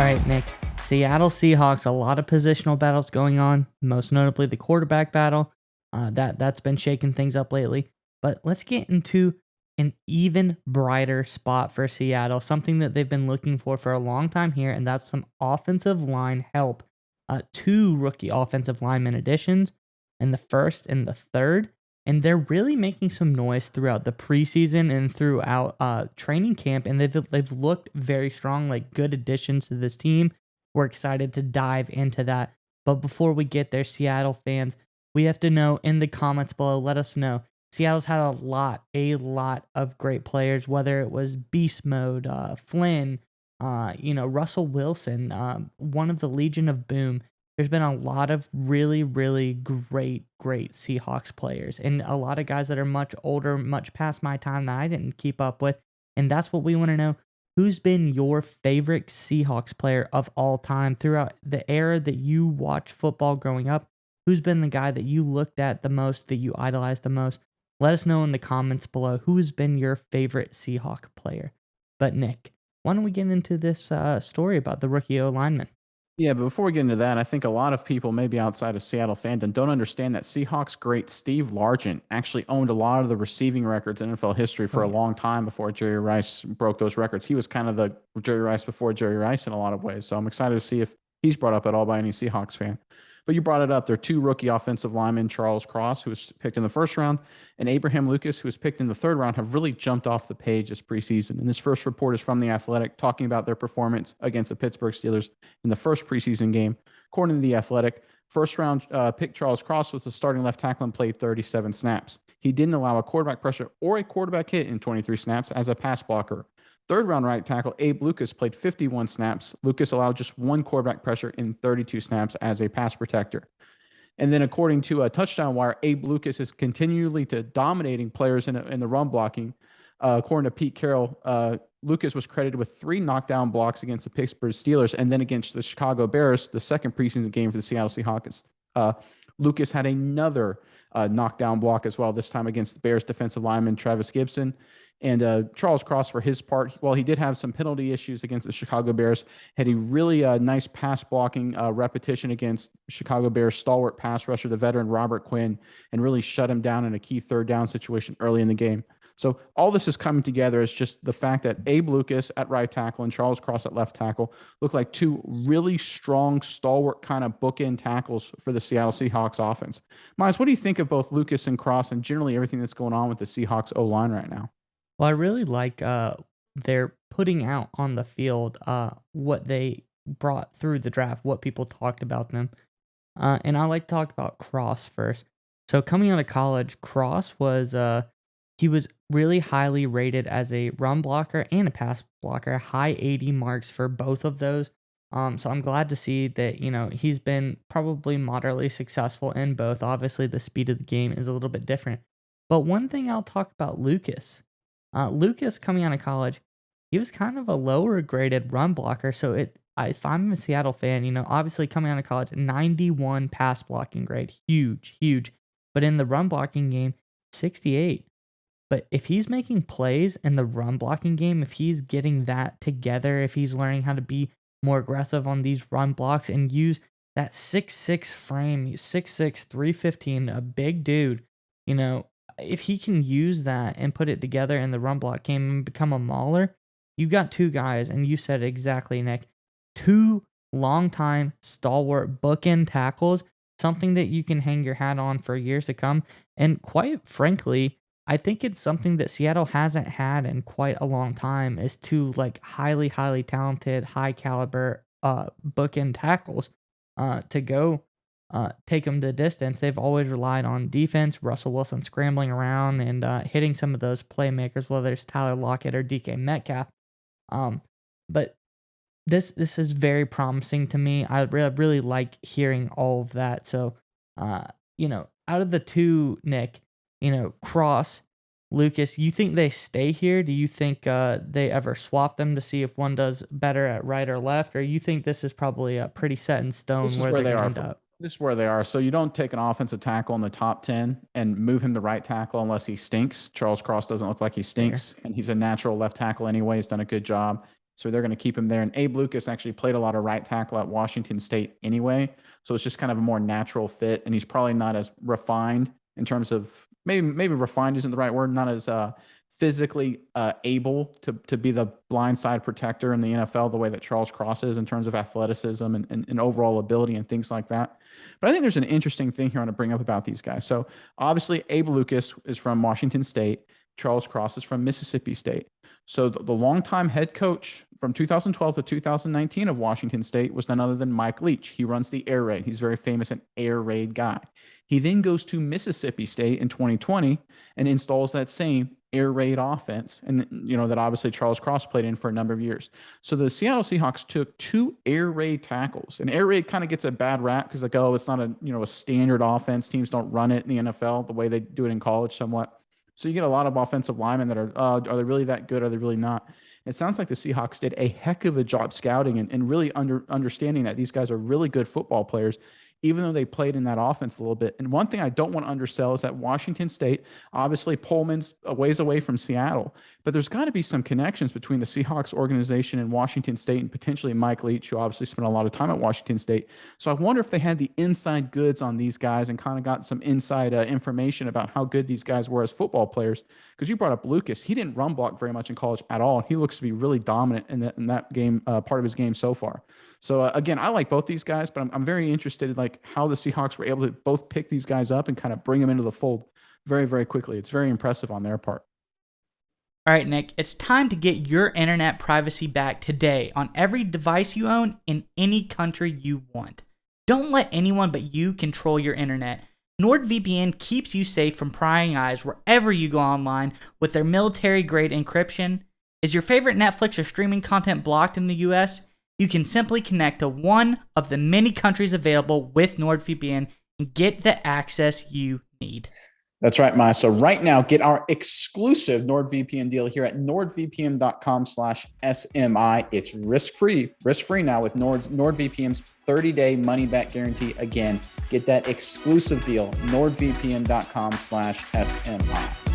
All right, Nick. Seattle Seahawks, a lot of positional battles going on, most notably the quarterback battle. That's been shaking things up lately. But let's get into an even brighter spot for Seattle, something that they've been looking for a long time here, and that's some offensive line help. Two rookie offensive lineman additions in the first and the third, and they're really making some noise throughout the preseason and throughout training camp, and they've looked very strong, like good additions to this team. We're excited to dive into that. But before we get there, Seattle fans, we have to know in the comments below, let us know. Seattle's had a lot of great players, whether it was Beast Mode, Flynn, Russell Wilson, one of the Legion of Boom. There's been a lot of really, really great Seahawks players and a lot of guys that are much older, much past my time that I didn't keep up with. And that's what we want to know. Who's been your favorite Seahawks player of all time throughout the era that you watched football growing up? Who's been the guy that you looked at the most, that you idolized the most? Let us know in the comments below who's been your favorite Seahawk player. But Nick, why don't we get into this story about the rookie O lineman? Yeah, but before we get into that, I think a lot of people, maybe outside of Seattle fandom, don't understand that Seahawks great Steve Largent actually owned a lot of the receiving records in NFL history Oh for a yeah. long time before Jerry Rice broke those records. He was kind of the Jerry Rice before Jerry Rice in a lot of ways. So I'm excited to see if he's brought up at all by any Seahawks fan. But you brought it up. There are two rookie offensive linemen, Charles Cross, who was picked in the first round, and Abraham Lucas, who was picked in the third round, have really jumped off the page this preseason. And this first report is from The Athletic, talking about their performance against the Pittsburgh Steelers in the first preseason game. According to The Athletic, first round pick Charles Cross was the starting left tackle and played 37 snaps. He didn't allow a quarterback pressure or a quarterback hit in 23 snaps as a pass blocker. Third round right tackle Abe Lucas played 51 snaps. Lucas allowed just one quarterback pressure in 32 snaps as a pass protector. And then, according to a touchdown wire, Abe Lucas is continually dominating players in the run blocking. According to Pete Carroll, Lucas was credited with 3 knockdown blocks against the Pittsburgh Steelers, and then against the Chicago Bears, the second preseason game for the Seattle Seahawks. Lucas had another knockdown block as well, this time against the Bears defensive lineman Travis Gibson. And Charles Cross, for his part, while he did have some penalty issues against the Chicago Bears, had a really nice pass blocking repetition against Chicago Bears stalwart pass rusher, the veteran Robert Quinn, and really shut him down in a key third down situation early in the game. So all this is coming together is just the fact that Abe Lucas at right tackle and Charles Cross at left tackle look like two really strong, stalwart kind of bookend tackles for the Seattle Seahawks offense. Miles, what do you think of both Lucas and Cross and generally everything that's going on with the Seahawks O-line right now? Well, I really like they're putting out on the field what they brought through the draft, what people talked about them. And I like to talk about Cross first. So coming out of college, Cross was he was really highly rated as a run blocker and a pass blocker, high 80 marks for both of those. So I'm glad to see that, he's been probably moderately successful in both. Obviously, the speed of the game is a little bit different. But one thing I'll talk about Lucas. Lucas coming out of college, he was kind of a lower graded run blocker. So if I'm a Seattle fan, obviously coming out of college, 91 pass blocking grade, huge, huge. But in the run blocking game, 68. But if he's making plays in the run blocking game, if he's getting that together, if he's learning how to be more aggressive on these run blocks and use that 6'6 frame, 6'6, 315, a big dude, you know, if he can use that and put it together in the run block game and become a mauler, you got two guys, and you said it exactly, Nick. Two long-time stalwart bookend tackles, something that you can hang your hat on for years to come. And quite frankly, I think it's something that Seattle hasn't had in quite a long time is two like highly talented, high caliber bookend tackles to go take them the distance. They've always relied on defense, Russell Wilson scrambling around and hitting some of those playmakers, whether it's Tyler Lockett or DK Metcalf. But this is very promising to me. I really like hearing all of that. So, out of the two, Nick, Cross, Lucas, you think they stay here? Do you think they ever swap them to see if one does better at right or left? Or you think this is probably pretty set in This stone is where where they're they going to are. end up? This is where they are. So you don't take an offensive tackle in the top 10 and move him to right tackle unless he stinks. Charles Cross doesn't look like he Fair. stinks, and he's a natural left tackle anyway. He's done a good job. So they're going to keep him there. And Abe Lucas actually played a lot of right tackle at Washington State anyway. So it's just kind of a more natural fit. And he's probably not as refined in terms of maybe refined isn't the right word, not as physically able to be the blindside protector in the NFL the way that Charles Cross is in terms of athleticism and overall ability and things like that. But I think there's an interesting thing here I want to bring up about these guys. So obviously Abe Lucas is from Washington State. Charles Cross is from Mississippi State. So the longtime head coach from 2012 to 2019 of Washington State was none other than Mike Leach. He runs the air raid. He's very famous, an air raid guy. He then goes to Mississippi State in 2020 and installs that same air raid offense. And, that obviously Charles Cross played in for a number of years. So the Seattle Seahawks took 2 air raid tackles. And air raid kind of gets a bad rap because it's not a standard offense. Teams don't run it in the NFL the way they do it in college somewhat. So you get a lot of offensive linemen that are they really that good? Are they really not? It sounds like the Seahawks did a heck of a job scouting and really understanding that these guys are really good football players, even though they played in that offense a little bit. And one thing I don't want to undersell is that Washington State, obviously Pullman's a ways away from Seattle, but there's got to be some connections between the Seahawks organization and Washington State and potentially Mike Leach, who obviously spent a lot of time at Washington State. So I wonder if they had the inside goods on these guys and kind of got some inside information about how good these guys were as football players. Because you brought up Lucas. He didn't run block very much in college at all. He looks to be really dominant in that game, part of his game so far. So again, I like both these guys, but I'm very interested in how the Seahawks were able to both pick these guys up and kind of bring them into the fold very, very quickly. It's very impressive on their part. All right, Nick, it's time to get your internet privacy back today on every device you own in any country you want. Don't let anyone but you control your internet. NordVPN keeps you safe from prying eyes wherever you go online with their military-grade encryption. Is your favorite Netflix or streaming content blocked in the US? You can simply connect to one of the many countries available with NordVPN and get the access you need. That's right, Maya. So right now, get our exclusive NordVPN deal here at nordvpn.com/SMI. It's risk-free now with NordVPN's 30-day money-back guarantee. Again, get that exclusive deal, nordvpn.com/SMI.